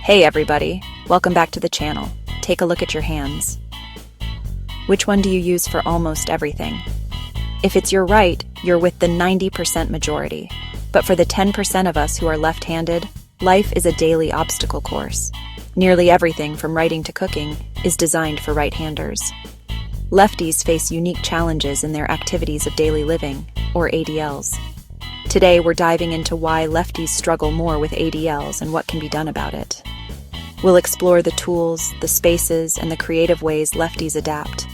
Hey everybody, welcome back to the channel. Take a look at your hands. Which one do you use for almost everything? If it's your right, you're with the 90% majority. But for the 10% of us who are left-handed, life is a daily obstacle course. Nearly everything from writing to cooking is designed for right-handers. Lefties face unique challenges in their activities of daily living, or ADLs. Today we're diving into why lefties struggle more with ADLs and what can be done about it. We'll explore the tools, the spaces, and the creative ways lefties adapt.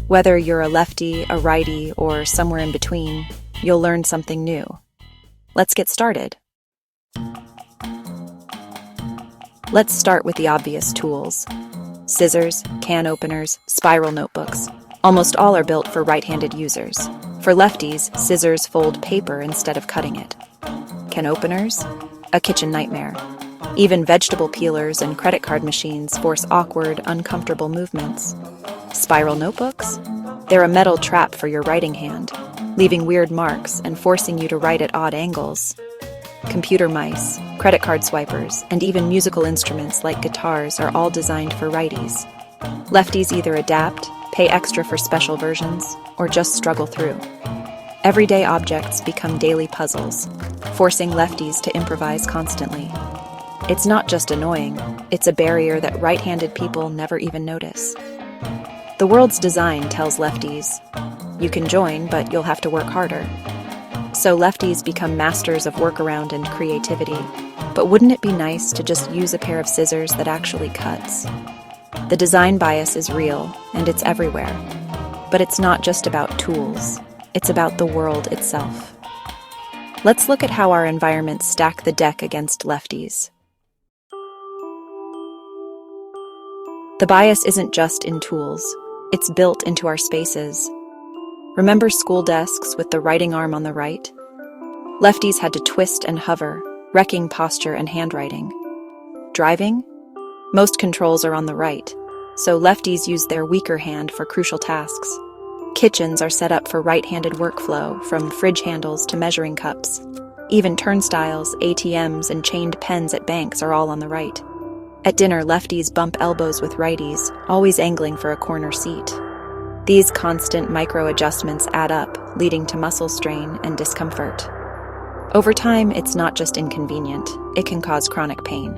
Whether you're a lefty, a righty, or somewhere in between, you'll learn something new. Let's get started. Let's start with the obvious tools. Scissors, can openers, spiral notebooks. Almost all are built for right-handed users. For lefties, scissors fold paper instead of cutting it. Can openers? A kitchen nightmare. Even vegetable peelers and credit card machines force awkward, uncomfortable movements. Spiral notebooks? They're a metal trap for your writing hand, leaving weird marks and forcing you to write at odd angles. Computer mice, credit card swipers, and even musical instruments like guitars are all designed for righties. Lefties either adapt, pay extra for special versions, or just struggle through. Everyday objects become daily puzzles, forcing lefties to improvise constantly. It's not just annoying, it's a barrier that right-handed people never even notice. The world's design tells lefties, you can join, but you'll have to work harder. So lefties become masters of workaround and creativity. But wouldn't it be nice to just use a pair of scissors that actually cuts? The design bias is real, and it's everywhere. But it's not just about tools, it's about the world itself. Let's look at how our environments stack the deck against lefties. The bias isn't just in tools, it's built into our spaces. Remember school desks with the writing arm on the right? Lefties had to twist and hover, wrecking posture and handwriting. Driving? Most controls are on the right, so lefties use their weaker hand for crucial tasks. Kitchens are set up for right-handed workflow, from fridge handles to measuring cups. Even turnstiles, ATMs, and chained pens at banks are all on the right. At dinner, lefties bump elbows with righties, always angling for a corner seat. These constant micro-adjustments add up, leading to muscle strain and discomfort. Over time, it's not just inconvenient, it can cause chronic pain.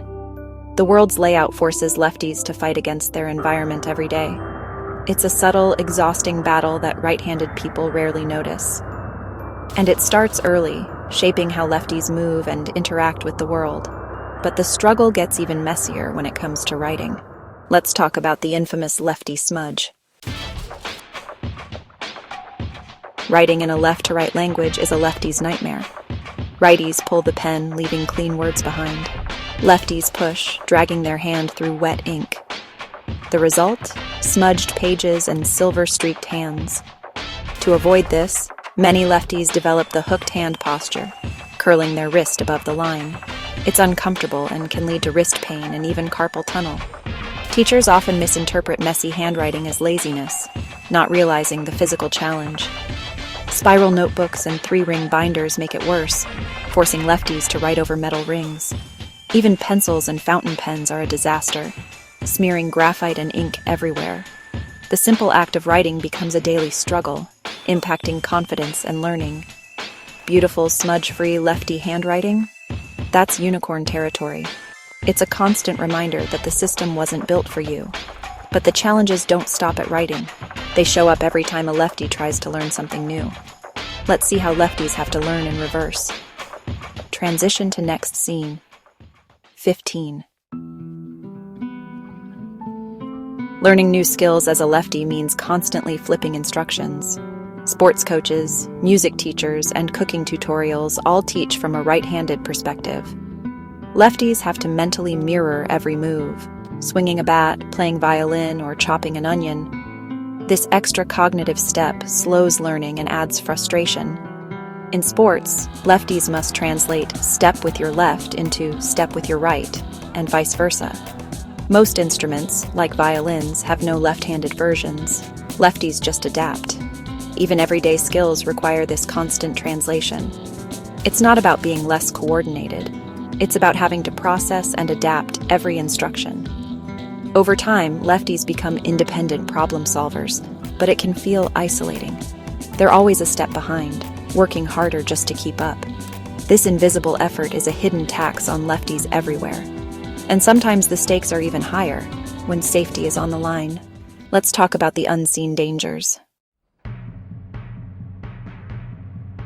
The world's layout forces lefties to fight against their environment every day. It's a subtle, exhausting battle that right-handed people rarely notice. And it starts early, shaping how lefties move and interact with the world. But the struggle gets even messier when it comes to writing. Let's talk about the infamous lefty smudge. Writing in a left-to-right language is a lefty's nightmare. Righties pull the pen, leaving clean words behind. Lefties push, dragging their hand through wet ink. The result? Smudged pages and silver-streaked hands. To avoid this, many lefties develop the hooked hand posture, curling their wrist above the line. It's uncomfortable and can lead to wrist pain and even carpal tunnel. Teachers often misinterpret messy handwriting as laziness, not realizing the physical challenge. Spiral notebooks and three-ring binders make it worse, forcing lefties to write over metal rings. Even pencils and fountain pens are a disaster, smearing graphite and ink everywhere. The simple act of writing becomes a daily struggle, impacting confidence and learning. Beautiful, smudge-free lefty handwriting? That's unicorn territory. It's a constant reminder that the system wasn't built for you. But the challenges don't stop at writing. They show up every time a lefty tries to learn something new. Let's see how lefties have to learn in reverse. Transition to next scene. 15. Learning new skills as a lefty means constantly flipping instructions. Sports coaches, music teachers, and cooking tutorials all teach from a right-handed perspective. Lefties have to mentally mirror every move, swinging a bat, playing violin, or chopping an onion. This extra cognitive step slows learning and adds frustration. In sports, lefties must translate step with your left into step with your right, and vice versa. Most instruments, like violins, have no left-handed versions. Lefties just adapt. Even everyday skills require this constant translation. It's not about being less coordinated. It's about having to process and adapt every instruction. Over time, lefties become independent problem solvers, but it can feel isolating. They're always a step behind, working harder just to keep up. This invisible effort is a hidden tax on lefties everywhere. And sometimes the stakes are even higher, when safety is on the line. Let's talk about the unseen dangers.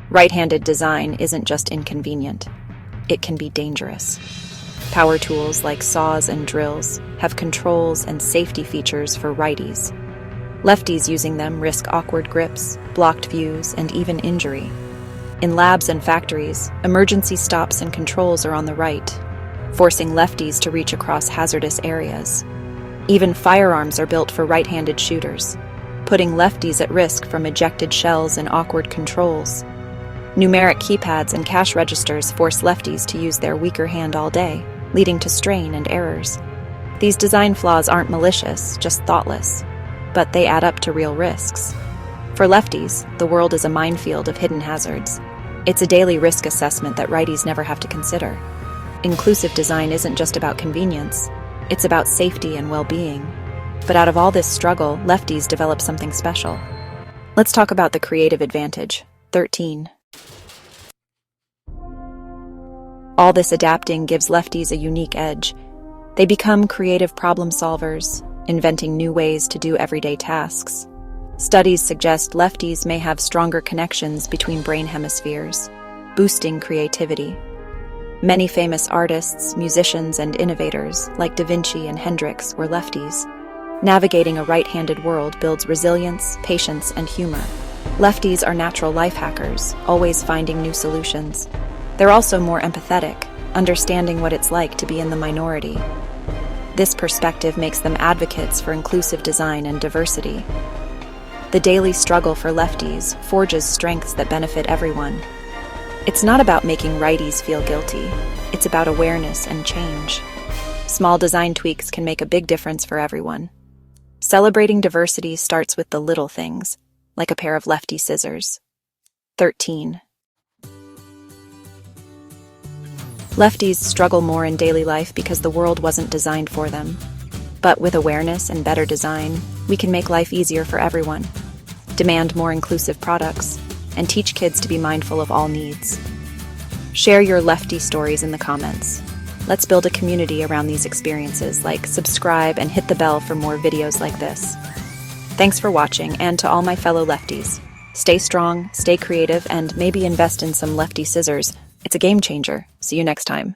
Right-handed design isn't just inconvenient. It can be dangerous. Power tools like saws and drills have controls and safety features for righties. Lefties using them risk awkward grips, blocked views, and even injury. In labs and factories, emergency stops and controls are on the right, forcing lefties to reach across hazardous areas. Even firearms are built for right-handed shooters, putting lefties at risk from ejected shells and awkward controls. Numeric keypads and cash registers force lefties to use their weaker hand all day, leading to strain and errors. These design flaws aren't malicious, just thoughtless, but they add up to real risks. For lefties, the world is a minefield of hidden hazards. It's a daily risk assessment that righties never have to consider. Inclusive design isn't just about convenience, it's about safety and well-being. But out of all this struggle, lefties develop something special. Let's talk about the creative advantage. 13. All this adapting gives lefties a unique edge. They become creative problem solvers, inventing new ways to do everyday tasks. Studies suggest lefties may have stronger connections between brain hemispheres, boosting creativity. Many famous artists, musicians, and innovators, like Da Vinci and Hendrix, were lefties. Navigating a right-handed world builds resilience, patience, and humor. Lefties are natural life hackers, always finding new solutions. They're also more empathetic, understanding what it's like to be in the minority. This perspective makes them advocates for inclusive design and diversity. The daily struggle for lefties forges strengths that benefit everyone. It's not about making righties feel guilty. It's about awareness and change. Small design tweaks can make a big difference for everyone. Celebrating diversity starts with the little things, like a pair of lefty scissors. 13. Lefties struggle more in daily life because the world wasn't designed for them. But with awareness and better design, we can make life easier for everyone, demand more inclusive products, and teach kids to be mindful of all needs. Share your lefty stories in the comments. Let's build a community around these experiences, like subscribe and hit the bell for more videos like this. Thanks for watching, and to all my fellow lefties, stay strong, stay creative, and maybe invest in some lefty scissors. It's a game changer. See you next time.